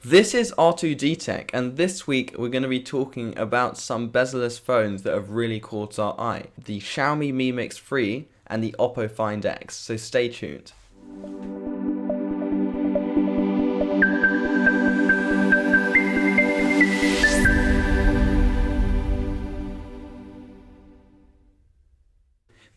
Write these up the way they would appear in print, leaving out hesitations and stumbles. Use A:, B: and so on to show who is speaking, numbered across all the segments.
A: This is R2D Tech, and this week we're going to be talking about some bezel-less phones that have really caught our eye. The Xiaomi Mi Mix 3 and the Oppo Find X, so stay tuned.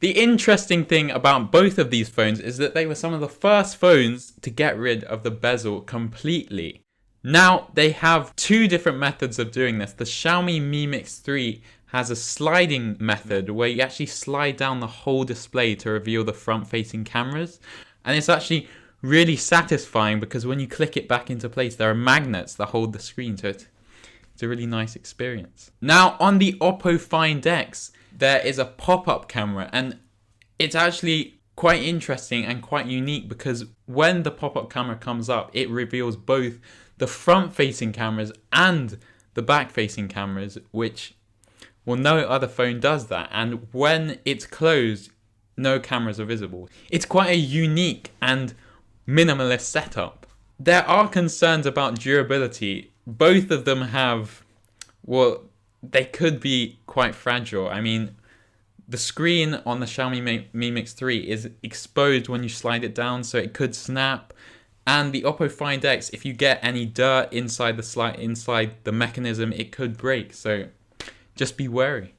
B: The interesting thing about both of these phones is that they were some of the first phones to get rid of the bezel completely. Now, they have two different methods of doing this. The Xiaomi Mi Mix 3 has a sliding method where you actually slide down the whole display to reveal the front-facing cameras. And it's actually really satisfying because when you click it back into place, there are magnets that hold the screen, so it's a really nice experience. Now, on the Oppo Find X, there is a pop-up camera, and it's actually quite interesting and quite unique because when the pop-up camera comes up, it reveals both the front-facing cameras and the back-facing cameras, which, well, no other phone does that. And when it's closed, no cameras are visible. It's quite a unique and minimalist setup. There are concerns about durability. Both of them have, well, they could be quite fragile. I mean, the screen on the Xiaomi Mi Mix 3 is exposed when you slide it down, so it could snap. And the Oppo Find X, if you get any dirt inside the mechanism, it could break. So just be wary.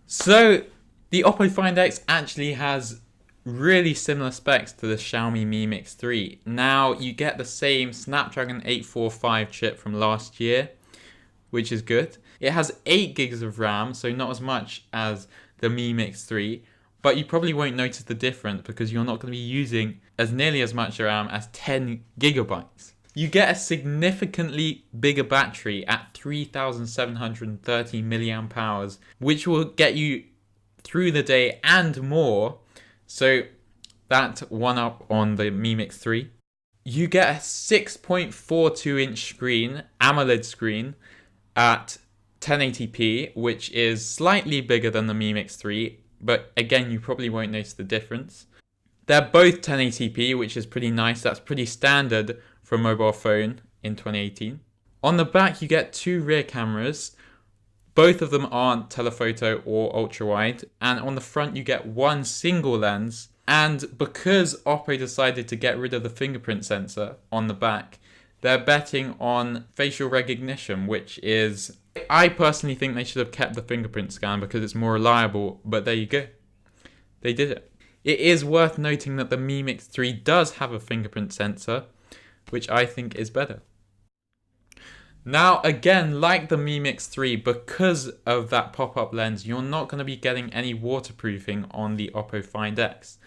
B: So the Oppo Find X actually has really similar specs to the Xiaomi Mi Mix 3. Now you get the same Snapdragon 845 chip from last year, which is good. It has 8 gigs of RAM, so not as much as the Mi Mix 3, but you probably won't notice the difference because you're not going to be using as nearly as much RAM as 10 gigabytes. You get a significantly bigger battery at 3,730 milliamp hours, which will get you through the day and more. So that's one up on the Mi Mix 3. You get a 6.42 inch screen, AMOLED screen, at 1080p, which is slightly bigger than the Mi Mix 3, but again, you probably won't notice the difference. They're both 1080p, which is pretty nice. That's pretty standard for a mobile phone in 2018. On the back, you get two rear cameras. Both of them aren't telephoto or ultra-wide. And on the front, you get one single lens. And because Oppo decided to get rid of the fingerprint sensor on the back, they're betting on facial recognition, which is... I personally think they should have kept the fingerprint scan because it's more reliable, but there you go. They did it. It is worth noting that the Mi Mix 3 does have a fingerprint sensor, which I think is better. Now, again, like the Mi Mix 3, because of that pop-up lens, you're not going to be getting any waterproofing on the Oppo Find X,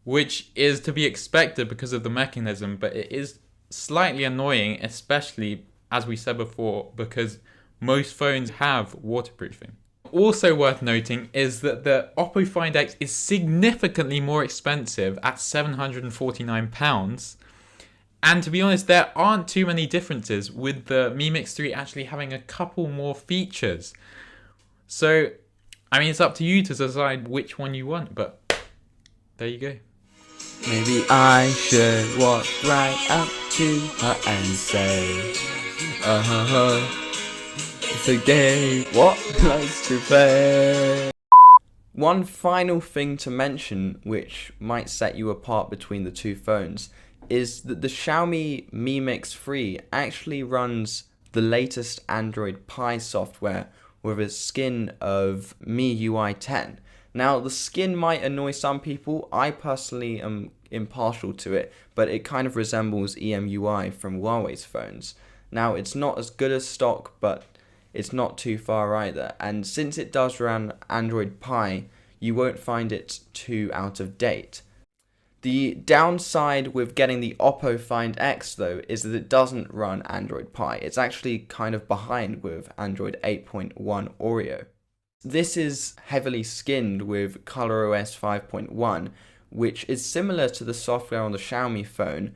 B: which is to be expected because of the mechanism, but it is slightly annoying, especially, as we said before, because most phones have waterproofing. Also worth noting is that the Oppo Find X is significantly more expensive at £749. And to be honest, there aren't too many differences, with the Mi Mix 3 actually having a couple more features. So, I mean, it's up to you to decide which one you want, but there you go.
A: Maybe I should walk right up to her and say, it's a game, what likes to play? One final thing to mention, which might set you apart between the two phones, is that the Xiaomi Mi Mix 3 actually runs the latest Android Pie software with a skin of MIUI 10. Now, the skin might annoy some people. I personally am impartial to it, but it kind of resembles EMUI from Huawei's phones. Now, it's not as good as stock, but it's not too far either. And since it does run Android Pie, you won't find it too out of date. The downside with getting the Oppo Find X, though, is that it doesn't run Android Pie. It's actually kind of behind with Android 8.1 Oreo. This is heavily skinned with ColorOS 5.1, which is similar to the software on the Xiaomi phone,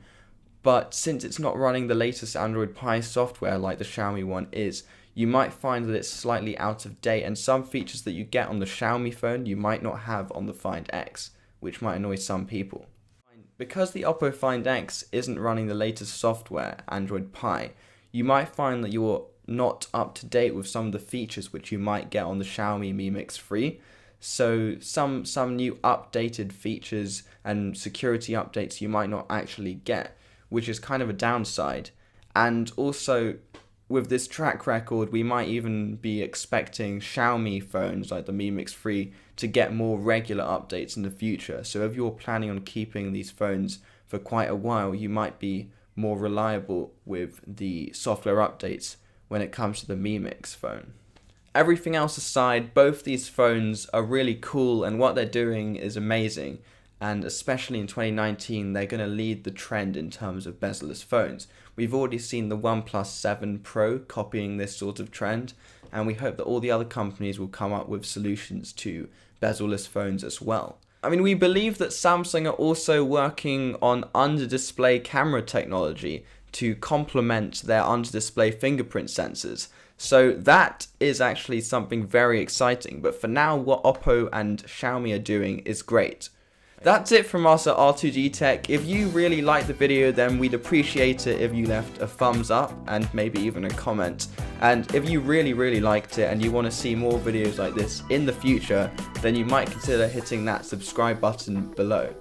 A: but since it's not running the latest Android Pie software like the Xiaomi one is, you might find that it's slightly out of date, and some features that you get on the Xiaomi phone you might not have on the Find X, which might annoy some people. Because the Oppo Find X isn't running the latest software, Android Pie, you might find that you're not up to date with some of the features which you might get on the Xiaomi Mi Mix 3. So some new updated features and security updates you might not actually get, which is kind of a downside. And also, with this track record, we might even be expecting Xiaomi phones like the Mi Mix 3 to get more regular updates in the future. So if you're planning on keeping these phones for quite a while, you might be more reliable with the software updates when it comes to the Mi Mix phone. Everything else aside, both these phones are really cool and what they're doing is amazing. And especially in 2019, they're going to lead the trend in terms of bezel-less phones. We've already seen the OnePlus 7 Pro copying this sort of trend, and we hope that all the other companies will come up with solutions to bezel-less phones as well. I mean, we believe that Samsung are also working on under-display camera technology to complement their under-display fingerprint sensors. So that is actually something very exciting. But for now, what Oppo and Xiaomi are doing is great. That's it from us at R2G Tech. If you really liked the video, then we'd appreciate it if you left a thumbs up and maybe even a comment. And if you really liked it and you want to see more videos like this in the future, then you might consider hitting that subscribe button below.